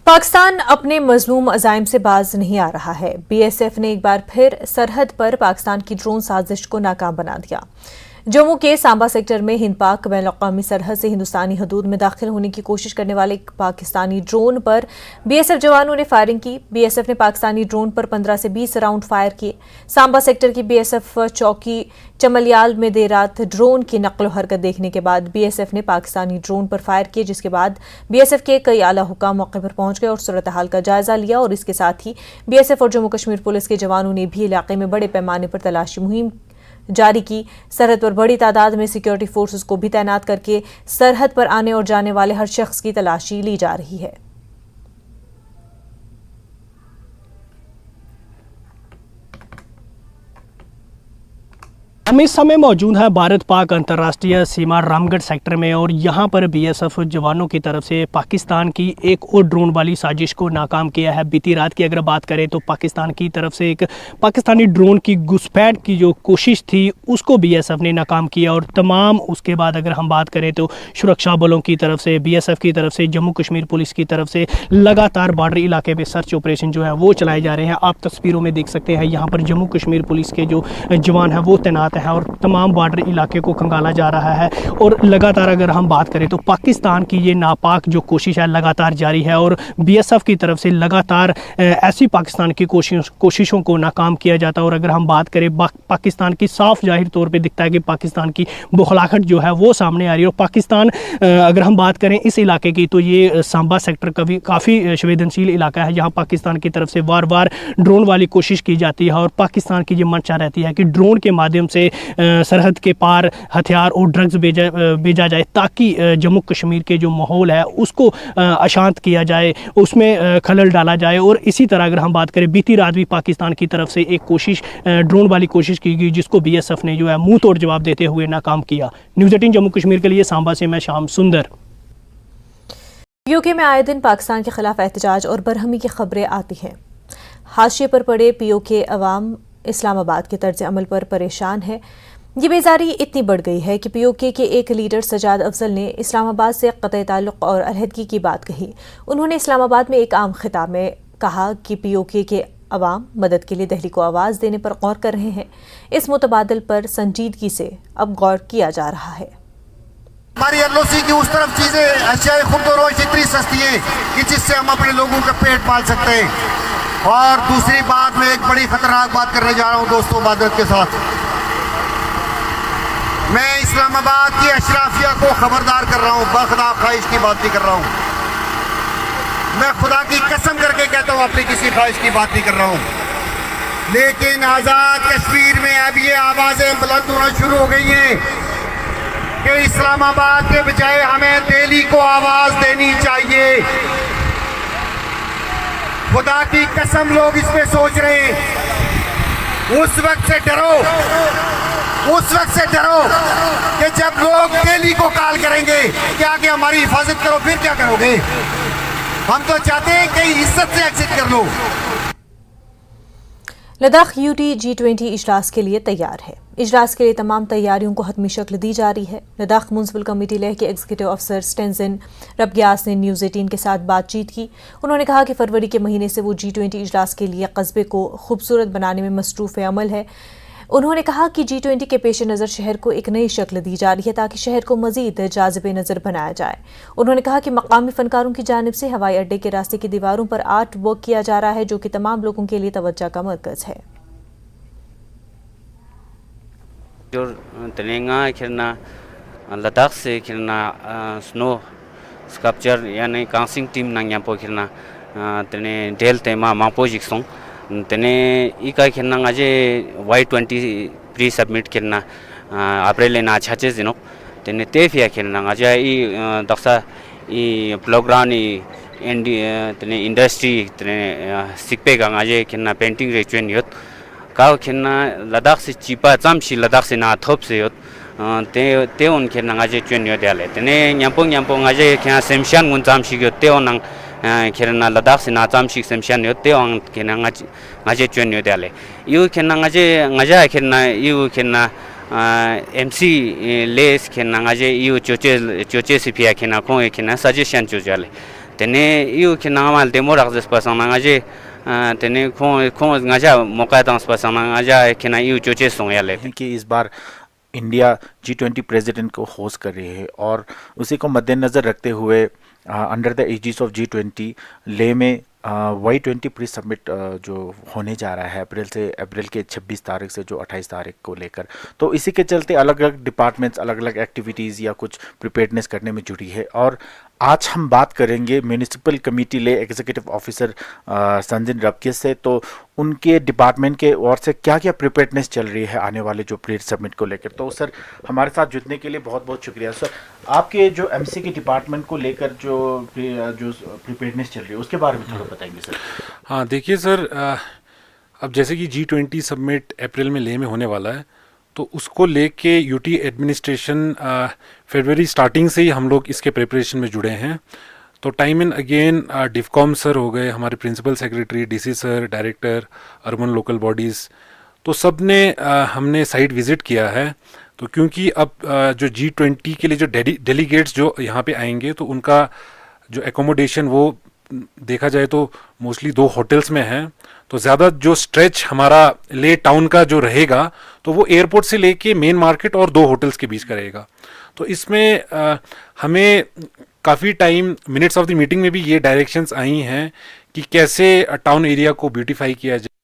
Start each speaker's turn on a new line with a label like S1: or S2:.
S1: पाकिस्तान अपने मजलूम अजाइम से बाज नहीं आ रहा है। बीएसएफ ने एक बार फिर सरहद पर पाकिस्तान की ड्रोन साजिश को नाकाम बना दिया। जम्मू के सांबा सेक्टर में हिंद पाक बैनुल-अक़वामी सरहद से हिंदुस्तानी हदूद में दाखिल होने की कोशिश करने वाले एक पाकिस्तानी ड्रोन पर बीएसएफ जवानों ने फायरिंग की। बीएसएफ ने पाकिस्तानी ड्रोन पर 15 से 20 राउंड फायर किए। सांबा सेक्टर की बीएसएफ चौकी चमलियाल में देर रात ड्रोन की नक्ल हरकत देखने के बाद बीएसएफ ने पाकिस्तानी ड्रोन पर फायर किए, जिसके बाद बीएसएफ के कई आला हुकाम मौके पर पहुंच गए और सूरत हाल का जायजा लिया। और इसके साथ ही बीएसएफ और जम्मू कश्मीर पुलिस के जवानों ने भी इलाके में बड़े पैमाने पर तलाशी मुहिम जारी की। सरहद पर बड़ी तादाद में सिक्योरिटी फोर्सेस को भी तैनात करके सरहद पर आने और जाने वाले हर शख्स की तलाशी ली जा रही है।
S2: हम इस समय मौजूद हैं भारत पाक अंतर्राष्ट्रीय सीमा रामगढ़ सेक्टर में और यहाँ पर बीएसएफ जवानों की तरफ से पाकिस्तान की एक और ड्रोन वाली साजिश को नाकाम किया है। बीती रात की अगर बात करें तो पाकिस्तान की तरफ से एक पाकिस्तानी ड्रोन की घुसपैठ की जो कोशिश थी उसको बीएसएफ ने नाकाम किया। और तमाम उसके बाद अगर हम बात करें तो सुरक्षा बलों की तरफ से, बीएसएफ की तरफ से, जम्मू कश्मीर पुलिस की तरफ से लगातार बॉर्डर इलाके में सर्च ऑपरेशन जो है वो चलाए जा रहे हैं। आप तस्वीरों में देख सकते हैं यहाँ पर जम्मू कश्मीर पुलिस के जो जवान हैं वो तैनात है और तमाम बॉर्डर इलाके को खंगाला जा रहा है। और लगातार अगर हम बात करें तो पाकिस्तान की ये नापाक जो कोशिश है लगातार जारी है और बीएसएफ की तरफ से लगातार ऐसी पाकिस्तान की कोशिशों को नाकाम किया जाता है। और अगर हम बात करें पाकिस्तान की साफ जाहिर तौर पे दिखता है कि पाकिस्तान की बौखलाहट जो है वो सामने आ रही है। और पाकिस्तान अगर हम बात करें इस इलाके की तो ये सांबा सेक्टर काफ़ी संवेदनशील इलाका है जहाँ पाकिस्तान की तरफ से बार बार ड्रोन वाली कोशिश की जाती है। और पाकिस्तान की ये मंशा रहती है कि ड्रोन के माध्यम से सरहद के पार हथियार और ड्रग्स भेजा जाए ताकि जम्मू कश्मीर के जो माहौल है उसको अशांत किया जाए, उसमें खलल डाला जाए। और इसी तरह अगर हम बात करें बीती रात भी पाकिस्तान की तरफ से एक कोशिश ड्रोन वाली कोशिश की गई जिसको बीएसएफ ने जो है मुंह तोड़ जवाब देते हुए नाकाम किया। न्यूज़ 18 जम्मू कश्मीर के लिए सांबा से मैं शाम सुंदर।
S1: पीओके में आए दिन पाकिस्तान के खिलाफ एहतजाज और बरहमी की खबरें आती हैं। हाशिए पर पड़े पीओके अवाम इस्लामाबाद के तर्ज अमल पर परेशान है। ये बेजारी इतनी बढ़ गई है कि पीओके के एक लीडर सजाद अफजल ने इस्लामाबाद से क़तई ताल्लुक़ और अलहदगी की बात कही। उन्होंने इस्लामाबाद में एक आम खिताब में कहा कि पीओके के अवाम मदद के लिए दिल्ली को आवाज़ देने पर गौर कर रहे हैं। इस मुतबादल पर संजीदगी से अब गौर किया जा रहा है।
S3: हमारी एलओसी की उस तरफ चीज़ें अशियाए खुर्द-ओ-रोश इतनी सस्ती है कि जिससे हम अपने लोगों का पेट पाल सकते हैं। और दूसरी बात, मैं एक बड़ी खतरनाक बात करने जा रहा हूं दोस्तों मादरत के साथ। मैं इस्लामाबाद की अशराफिया को खबरदार कर रहा हूं, बखुदा ख्वाहिश की बात नहीं कर रहा हूं। मैं खुदा की कसम करके कहता हूं अपनी किसी ख्वाहिश की बात नहीं कर रहा हूं। लेकिन आज़ाद कश्मीर में अब ये आवाज़ें बुलंद होना शुरू हो गई हैं कि इस्लामाबाद के बजाय हमें दिल्ली को आवाज़ देनी चाहिए। खुदा की कसम लोग इसमें सोच रहे हैं। उस वक्त से डरो कि जब लोग दिल्ली को कॉल करेंगे कि आगे हमारी हिफाजत करो, फिर क्या करोगे? हम तो चाहते हैं कि इज्जत से एग्जिट कर लो।
S1: लद्दाख यूटी G20 इजलास के लिए तैयार है। इजलास के लिए तमाम तैयारियों को हतमी शक्ल दी जा रही है। लद्दाख म्युनिसिपल कमेटी लेह के एग्जीक्यूटिव अफसर स्टेंजन रबग्यास ने न्यूज़ 18 के साथ बातचीत की। उन्होंने कहा कि फरवरी के महीने से वो G20 इजलास के लिए कस्बे को खूबसूरत बनाने में मसरूफ़ अमल है। उन्होंने कहा कि G20 के पेश नज़र शहर को एक नई शक्ल दी जा रही है ताकि शहर को मज़ीद जाज़िबे नज़र बनाया जाए। उन्होंने कहा कि मकामी फ़नकारों की जानिब से हवाई अड्डे के रास्ते की दीवारों पर आर्ट वर्क किया जा रहा है जो कि तमाम लोगों के लिए तवज्जो का मरकज़ है।
S4: जो तलेंगा खिरना लद्दाख से खिरना स्नो स्कल्पचर यानी कांसिंग टीम नंग्यापो खिरना तने डेल तेमा मापो जिक्सों तने इका खिरना आजे Y20 प्री सबमिट खिरना अप्रैल ना छाचे जिनो तने तेफिया खिरना आजे ई दक्सा ई प्रोग्राम तने इंडस्ट्री तने सिक्पे का आजे खिरना पेंटिंग रेचुएन योत काव खिरना लद्दाख से चिपा चामशी लद्दाख से ना थोप से योत ते उन खिरना आजे चुन यो डाले तने न्यापोंग आजे क्या सेमशान गुन चामशी योत ते उन खिरना लद्दाख से ना चामशी सेमशान योत ते उन खिरना आजे चुन यो डाले यू खिरना आजे Khirna you Khirna MC less Khirna आजे यू चोचे सिपिया खिरना को खिरना सजेशन चो जाले tene iu khina mal demo rak jes pasang na ngaje tene khong ngaja moka dang pasang na ngaja khina iu choche song ya le
S5: हैं कि इस बार इंडिया G20 प्रेसिडेंट को host कर रही है और उसी को मद्देनज़र रखते हुए under the edges of G20 ले में Y20 प्री समिट जो होने जा रहा है अप्रैल के 26 तारीख से जो 28 तारीख को लेकर, तो इसी के चलते अलग अलग डिपार्टमेंट्स अलग अलग एक्टिविटीज़ या कुछ प्रिपेयर्डनेस करने में जुड़ी है। और आज हम बात करेंगे म्यूनिसिपल कमेटी ले एग्जीक्यूटिव ऑफिसर संजन रबके से, तो उनके डिपार्टमेंट के ओर से क्या क्या प्रिपेयर्डनेस चल रही है आने वाले जो प्री समिट को लेकर। तो सर हमारे साथ जुड़ने के लिए बहुत बहुत शुक्रिया। सर आपके जो एमसी के डिपार्टमेंट को लेकर जो प्रिपेयर्डनेस चल रही है उसके बारे में थोड़ा बताएंगे सर।
S6: हाँ देखिए सर, अब जैसे कि G20 समिट अप्रैल में ले में होने वाला है, तो उसको लेके यूटी एडमिनिस्ट्रेशन फरवरी स्टार्टिंग से ही हम लोग इसके प्रिपरेशन में जुड़े हैं। तो टाइम एंड अगेन डिफकॉम सर हो गए, हमारे principal secretary, DC sir, director urban local bodies, तो सब ने हमने साइट विज़िट किया है। तो क्योंकि अब जो G20 के लिए जो डेलीगेट्स जो यहाँ पे आएंगे, तो उनका जो एकोमोडेशन वो देखा जाए तो मोस्टली 2 होटल्स में है। तो ज़्यादा जो स्ट्रेच हमारा ले टाउन का जो रहेगा तो वो एयरपोर्ट से लेके मेन मार्केट और 2 होटल्स के बीच का रहेगा। तो इसमें हमें काफ़ी time minutes of the meeting में भी ये डायरेक्शंस आई हैं कि कैसे टाउन एरिया को ब्यूटीफाई किया जाए।